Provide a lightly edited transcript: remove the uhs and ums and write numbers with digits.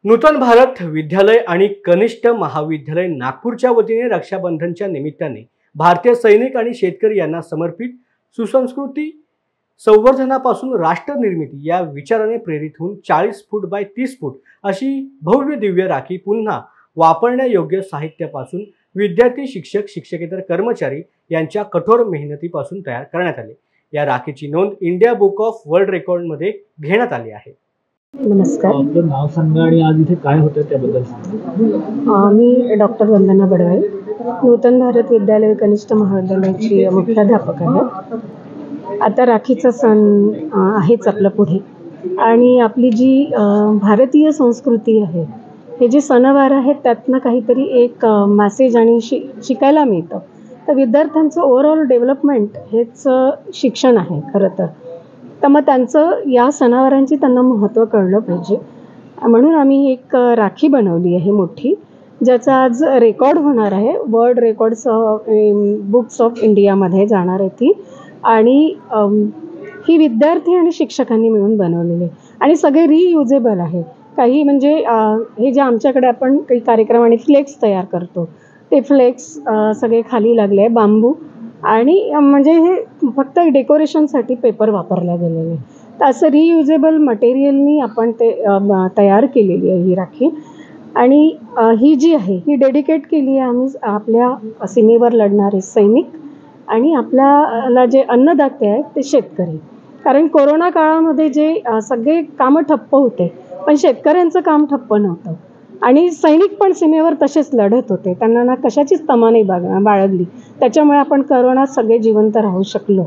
नूतन भारत विद्यालय आणि कनिष्ठ महाविद्यालय नागपूरच्या वतीने रक्षाबंधनच्या निमित्ताने भारतीय सैनिक आणि शेतकरी यांना समर्पित सुसंस्कृती संवर्धनापासून राष्ट्र निर्मिती या विचाराने प्रेरित होऊन 40 फूट बाय 30 फूट अशी भव्य दिव्य राखी पुन्हा वापरण्यायोग्य साहित्यापासून विद्यार्थी, शिक्षक, शिक्षकेतर कर्मचारी यांच्या कठोर मेहनतीपासून तयार करण्यात आले। या राखीची नोंद इंडिया बुक ऑफ वर्ल्ड रेकॉर्डमध्ये घेण्यात आली आहे। नमस्कार, आपलं नाव सांगा आणि आज इथे काय होतं त्याबद्दल सांगा। मी डॉक्टर वंदना बडवाई, नूतन भारत विद्यालय कनिष्ठ महाविद्यालयाची मुख्याध्यापक आहे। आता राखीचा सण आहेच आपल्या पुढे आणि आपली जी भारतीय संस्कृती आहे, हे जे सणवार आहेत त्यातनं काहीतरी एक मॅसेज आणि शिकायला मिळतं। तर विद्यार्थ्यांचं ओव्हरऑल डेव्हलपमेंट हेच शिक्षण आहे खरं तर मग त्यांचं या सणावारांची त्यांना महत्त्व कळलं पाहिजे, म्हणून आम्ही एक राखी बनवली आहे मोठी, ज्याचा आज रेकॉर्ड होणार आहे। वर्ल्ड रेकॉर्ड्स बुक्स ऑफ इंडियामध्ये जाणार आहे ती आणि ही विद्यार्थी आणि शिक्षकांनी मिळून बनवलेली आहे आणि सगळे रियुजेबल आहे। काही म्हणजे हे जे आमच्याकडे आपण काही कार्यक्रम आणि फ्लेक्स तयार करतो ते फ्लेक्स सगळे खाली लागले आहे, बांबू आणि म्हणजे हे फक्त डेकोरेशनसाठी पेपर वापरल्या गेलेले। तर असं रियुजेबल मटेरियलनी आपण ते तयार केलेली आहे ही राखी आणि ही जी आहे ही डेडिकेट केली आहे आम्ही आपल्या सीमेवर लढणारे सैनिक आणि आपल्याला जे अन्नदाते आहेत ते शेतकरी। कारण कोरोना काळामध्ये जे सगळे कामं ठप्प होते, पण शेतकऱ्यांचं काम ठप्प नव्हतं आणि सैनिक पण सीमेवर तसेच लढत होते, त्यांना ना कशाचीच तमा नाही बाळगली, त्याच्यामुळे आपण कोरोनात सगळे जिवंत राहू शकलो।